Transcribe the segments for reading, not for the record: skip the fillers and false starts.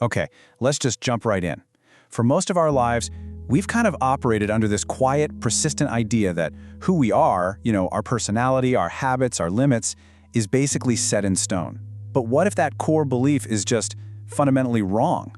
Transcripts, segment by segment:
Okay, let's just jump right in. For most of our lives, we've kind of operated under this quiet, persistent idea that who we are, our personality, our habits, our limits, is basically set in stone. But what if that core belief is just fundamentally wrong?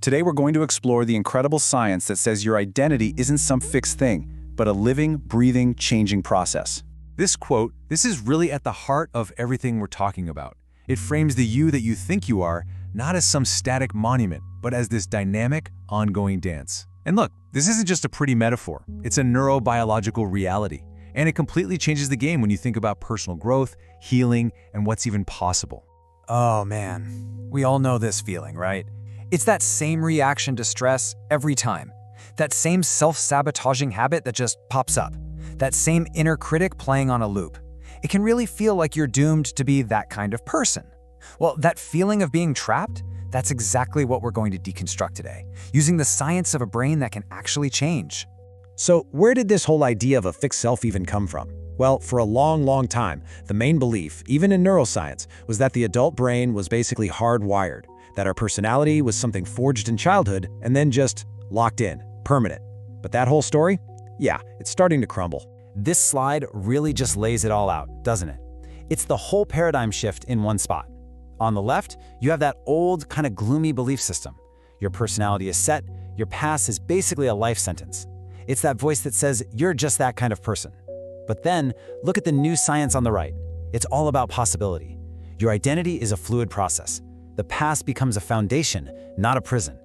Today we're going to explore the incredible science that says your identity isn't some fixed thing, but a living, breathing, changing process. This quote, this is really at the heart of everything we're talking about. It frames the you that you think you are, not as some static monument, but as this dynamic, ongoing dance. And look, this isn't just a pretty metaphor. It's a neurobiological reality. And it completely changes the game when you think about personal growth, healing, and what's even possible. Oh man, we all know this feeling, right? It's that same reaction to stress every time. That same self-sabotaging habit that just pops up. That same inner critic playing on a loop. It can really feel like you're doomed to be that kind of person. Well, that feeling of being trapped, that's exactly what we're going to deconstruct today, using the science of a brain that can actually change. So where did this whole idea of a fixed self even come from? Well, for a long time, the main belief, even in neuroscience, was that the adult brain was basically hardwired, that our personality was something forged in childhood and then just locked in, permanent. But that whole story? Yeah, it's starting to crumble. This slide really just lays it all out, doesn't it? It's the whole paradigm shift in one spot. On the left, you have that old, kind of gloomy belief system. Your personality is set, your past is basically a life sentence. It's that voice that says you're just that kind of person. But then, look at the new science on the right. It's all about possibility. Your identity is a fluid process. The past becomes a foundation, not a prison.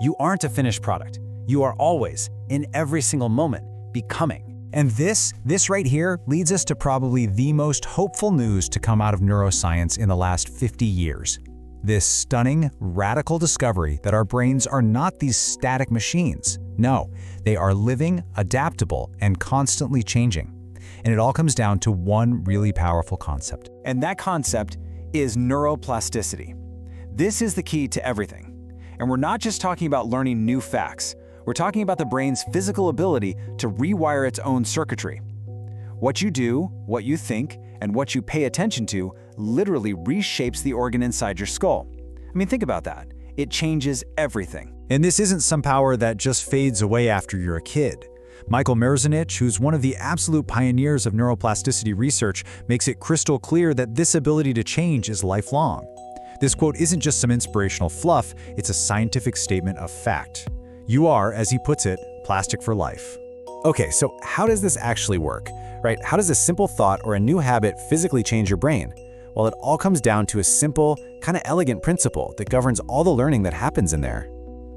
You aren't a finished product. You are always, in every single moment, becoming. And this right here leads us to probably the most hopeful news to come out of neuroscience in the last 50 years. This stunning, radical discovery that our brains are not these static machines. No, they are living, adaptable, and constantly changing. And it all comes down to one really powerful concept. And that concept is neuroplasticity. This is the key to everything. And we're not just talking about learning new facts. We're talking about the brain's physical ability to rewire its own circuitry. What you do, what you think, and what you pay attention to literally reshapes the organ inside your skull. I mean, think about that. It changes everything. And this isn't some power that just fades away after you're a kid. Michael Merzenich, who's one of the absolute pioneers of neuroplasticity research, makes it crystal clear that this ability to change is lifelong. This quote isn't just some inspirational fluff, it's a scientific statement of fact. You are, as he puts it, plastic for life. Okay, so how does this actually work, right? How does a simple thought or a new habit physically change your brain? Well, it all comes down to a simple, kind of elegant principle that governs all the learning that happens in there.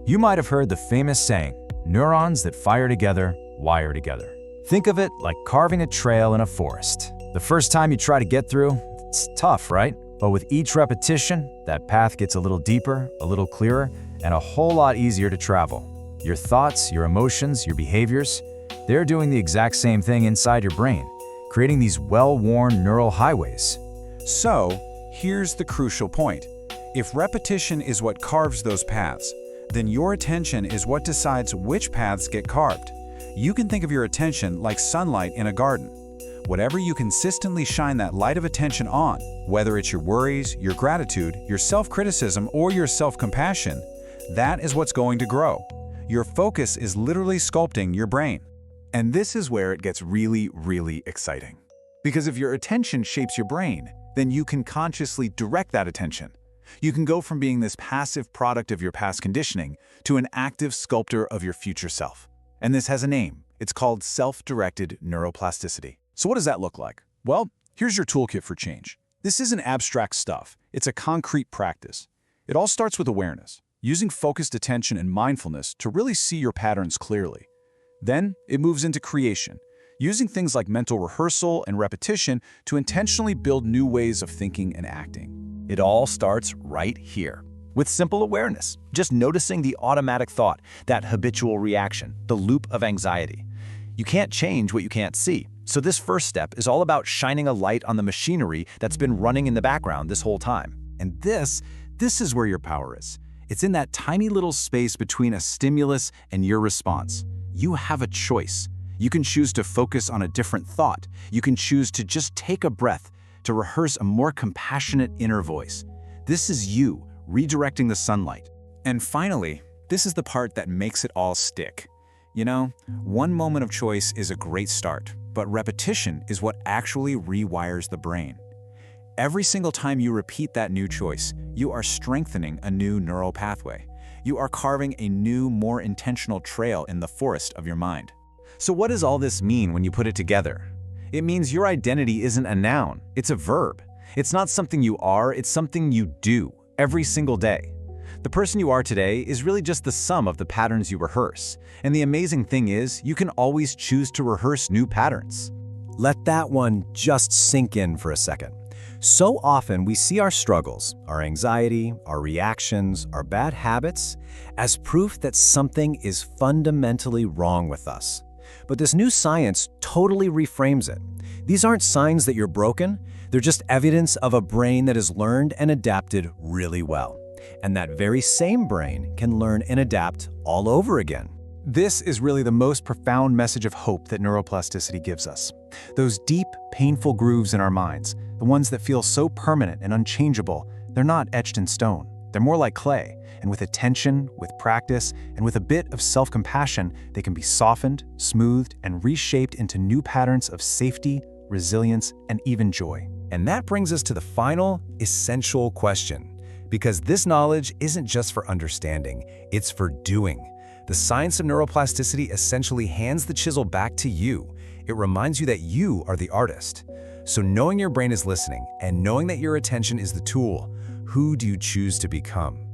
You might have heard the famous saying, neurons that fire together, wire together. Think of it like carving a trail in a forest. The first time you try to get through, it's tough, right? But with each repetition, that path gets a little deeper, a little clearer, and a whole lot easier to travel. Your thoughts, your emotions, your behaviors, they're doing the exact same thing inside your brain, creating these well-worn neural highways. So, here's the crucial point. If repetition is what carves those paths, then your attention is what decides which paths get carved. You can think of your attention like sunlight in a garden. Whatever you consistently shine that light of attention on, whether it's your worries, your gratitude, your self-criticism, or your self-compassion, that is what's going to grow. Your focus is literally sculpting your brain. And this is where it gets really exciting. Because if your attention shapes your brain, then you can consciously direct that attention. You can go from being this passive product of your past conditioning to an active sculptor of your future self. And this has a name. It's called self-directed neuroplasticity. So what does that look like? Well, here's your toolkit for change. This isn't abstract stuff. It's a concrete practice. It all starts with awareness, using focused attention and mindfulness to really see your patterns clearly. Then it moves into creation, using things like mental rehearsal and repetition to intentionally build new ways of thinking and acting. It all starts right here, with simple awareness, just noticing the automatic thought, that habitual reaction, the loop of anxiety. You can't change what you can't see. So this first step is all about shining a light on the machinery that's been running in the background this whole time. And this is where your power is. It's in that tiny little space between a stimulus and your response. You have a choice. You can choose to focus on a different thought. You can choose to just take a breath, to rehearse a more compassionate inner voice. This is you redirecting the sunlight. And finally, this is the part that makes it all stick. You know, one moment of choice is a great start, but repetition is what actually rewires the brain. Every single time you repeat that new choice, you are strengthening a new neural pathway. You are carving a new, more intentional trail in the forest of your mind. So what does all this mean when you put it together? It means your identity isn't a noun, it's a verb. It's not something you are, it's something you do every single day. The person you are today is really just the sum of the patterns you rehearse. And the amazing thing is, you can always choose to rehearse new patterns. Let that one just sink in for a second. So often we see our struggles, our anxiety, our reactions, our bad habits as proof that something is fundamentally wrong with us. But this new science totally reframes it. These aren't signs that you're broken, they're just evidence of a brain that has learned and adapted really well. And that very same brain can learn and adapt all over again. This is really the most profound message of hope that neuroplasticity gives us. Those deep, painful grooves in our minds, the ones that feel so permanent and unchangeable, they're not etched in stone. They're more like clay, and with attention, with practice, and with a bit of self-compassion, they can be softened, smoothed, and reshaped into new patterns of safety, resilience, and even joy. And that brings us to the final, essential question. Because this knowledge isn't just for understanding, it's for doing. The science of neuroplasticity essentially hands the chisel back to you. It reminds you that you are the artist. So knowing your brain is listening and knowing that your attention is the tool, who do you choose to become?